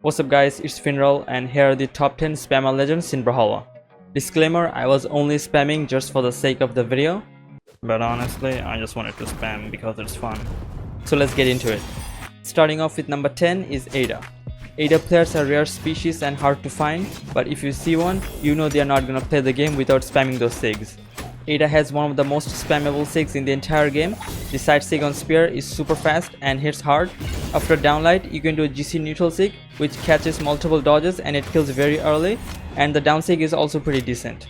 What's up guys, it's Finnrall and here are the top 10 spammer legends in Brawlhalla. Disclaimer, I was only spamming just for the sake of the video, but honestly I just wanted to spam because it's fun. So let's get into it. Starting off with number 10 is Ada. Ada players are rare species and hard to find, but if you see one, you know they are not gonna play the game without spamming those sigs. Ada has one of the most spammable sigs in the entire game. The side sig on spear is super fast and hits hard. After downlight, you can do a GC neutral sig which catches multiple dodges and it kills very early, and the down sig is also pretty decent.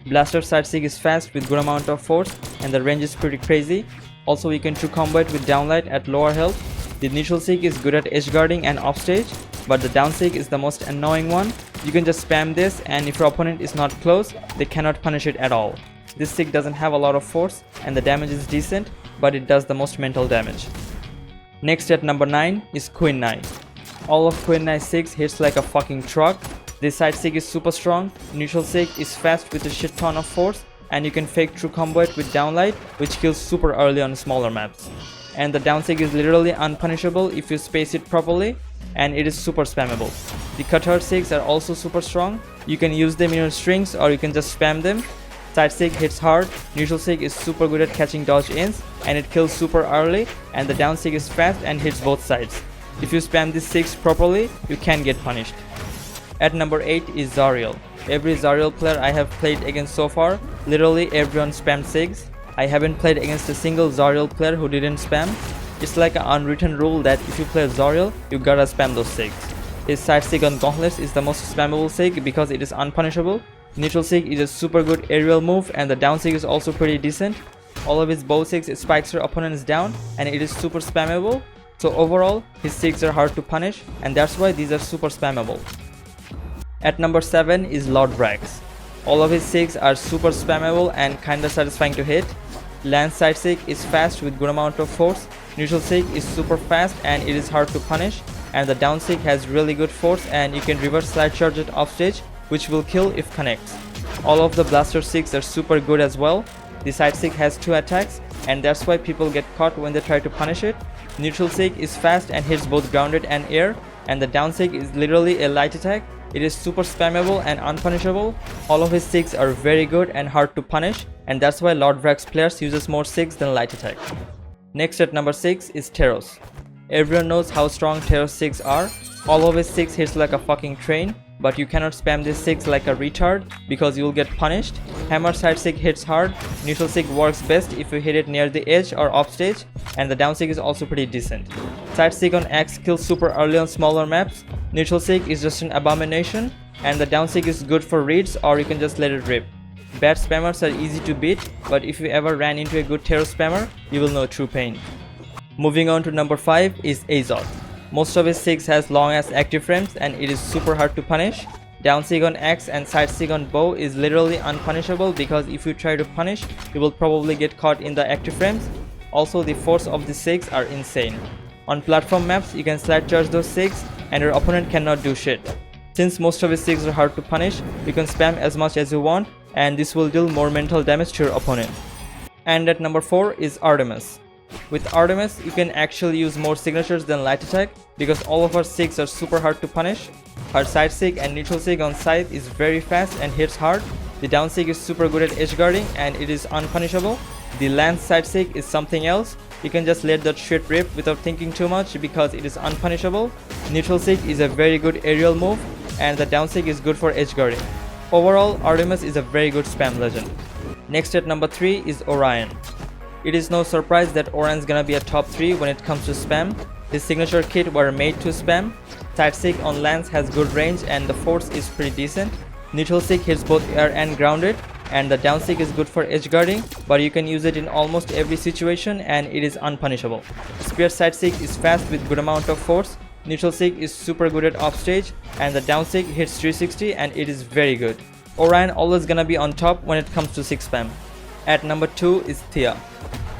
Blaster side sig is fast with good amount of force and the range is pretty crazy. Also you can true combo it with downlight at lower health. The neutral sig is good at edge guarding and offstage, but the down sig is the most annoying one. You can just spam this and if your opponent is not close, they cannot punish it at all. This sig doesn't have a lot of force and the damage is decent, but it does the most mental damage. Next at number 9 is Queen Knight. All of Queen Knight sigs hits like a fucking truck. This side sig is super strong, neutral sig is fast with a shit ton of force, and you can fake true combo it with downlight which kills super early on smaller maps. And the down sig is literally unpunishable if you space it properly, and it is super spammable. The cutter sigs are also super strong. You can use them in your strings or you can just spam them. Side sig hits hard, neutral sig is super good at catching dodge ins and it kills super early, and the down sig is fast and hits both sides. If you spam these sigs properly, you can get punished. At number 8 is Zariel. Every Zariel player I have played against so far, literally everyone spammed sigs. I haven't played against a single Zariel player who didn't spam. It's like an unwritten rule that if you play Zariel, you gotta spam those sigs. His side sig on gauntlets is the most spammable sig because it is unpunishable. Neutral sig is a super good aerial move and the down sig is also pretty decent. All of his bow sigs spikes your opponents down and it is super spammable. So overall, his sigs are hard to punish and that's why these are super spammable. At number 7 is Lord Brax. All of his sigs are super spammable and kinda satisfying to hit. Lance side sig is fast with good amount of force. Neutral sig is super fast and it is hard to punish. And the down sig has really good force and you can reverse slide charge it offstage, which will kill if connects. All of the blaster sigs are super good as well. The side sig has 2 attacks and that's why people get caught when they try to punish it. Neutral sig is fast and hits both grounded and air, and the down sig is literally a light attack. It is super spammable and unpunishable. All of his sigs are very good and hard to punish, and that's why Lord Brax players uses more sigs than light attack. Next at number 6 is Teros. Everyone knows how strong Teros sigs are. All of his sigs hits like a fucking train, but you cannot spam these sigs like a retard because you will get punished. Hammer side sig hits hard, neutral sig works best if you hit it near the edge or offstage, and the down sig is also pretty decent. Side sig on axe kills super early on smaller maps. Neutral sig is just an abomination, and the down sig is good for reads or you can just let it rip. Bad spammers are easy to beat, but if you ever ran into a good Teros spammer, you will know true pain. Moving on to number 5 is Azot. Most of his sigs has long ass active frames and it is super hard to punish. Down sig on axe and side sig on bow is literally unpunishable because if you try to punish, you will probably get caught in the active frames. Also the force of the sigs are insane. On platform maps, you can slide charge those sigs and your opponent cannot do shit. Since most of his sigs are hard to punish, you can spam as much as you want and this will deal more mental damage to your opponent. And at number 4 is Artemis. With Artemis, you can actually use more signatures than light attack because all of her sigs are super hard to punish. Her side sig and neutral sig on side is very fast and hits hard. The down sig is super good at edge guarding and it is unpunishable. The lance side sig is something else. You can just let that shit rip without thinking too much because it is unpunishable. Neutral sig is a very good aerial move and the down sig is good for edge guarding. Overall, Artemis is a very good spam legend. Next at number 3 is Orion. It is no surprise that Orion's gonna be a top 3 when it comes to spam. His signature kit were made to spam. Side sig on lance has good range and the force is pretty decent. Neutral sig hits both air and grounded, and the down sig is good for edge guarding, but you can use it in almost every situation and it is unpunishable. Spear side sig is fast with good amount of force. Neutral sig is super good at offstage and the down sig hits 360 and it is very good. Orion always gonna be on top when it comes to sig spam. At number 2 is Thea.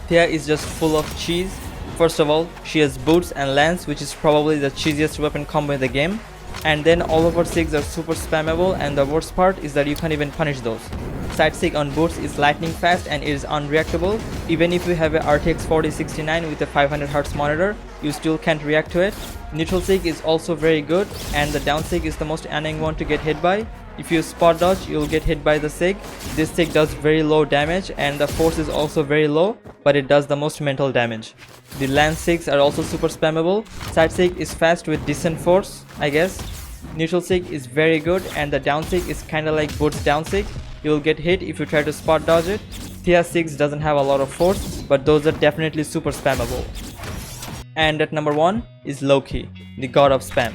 Thea is just full of cheese. First of all, she has boots and lance, which is probably the cheesiest weapon combo in the game. And then all of her sigs are super spammable and the worst part is that you can't even punish those. side sig on boots is lightning fast and it is unreactable. Even if you have a RTX 4069 with a 500Hz monitor, you still can't react to it. Neutral sig is also very good, and the down sig is the most annoying one to get hit by. If you spot dodge, you'll get hit by the sig. This sig does very low damage and the force is also very low, but it does the most mental damage. The lance sigs are also super spammable. Side sig is fast with decent force, I guess. Neutral sig is very good, and the down sig is kinda like boots down sig. You'll get hit if you try to spot dodge it. Thea sigs doesn't have a lot of force, but those are definitely super spammable. And at number 1 is Loki, the god of spam.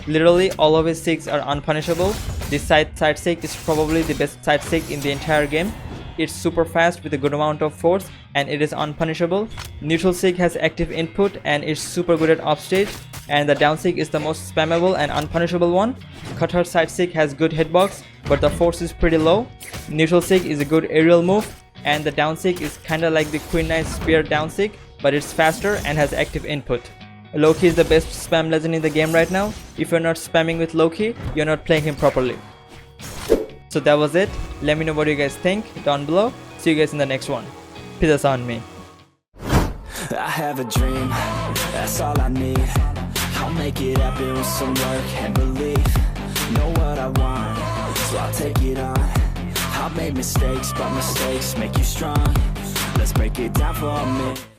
Literally all of his sigs are unpunishable. This side sig is probably the best side sig in the entire game. It's super fast with a good amount of force and it is unpunishable. Neutral sig has active input and it's super good at offstage, and the down sig is the most spammable and unpunishable one. Cutter side sig has good hitbox, but the force is pretty low. Neutral sig is a good aerial move, and the down sig is kinda like the Queen Knight Spear down sig, but it's faster and has active input. Loki is the best spam legend in the game right now. If you're not spamming with Loki, you're not playing him properly. So that was it. Let me know what you guys think down below. See you guys in the next one. Peace on me. I have a dream, that's all I need. I'll make it happen with some work and belief. Know what I want, so I'll take it on. I've made mistakes, but mistakes make you strong. Let's break it down for a minute.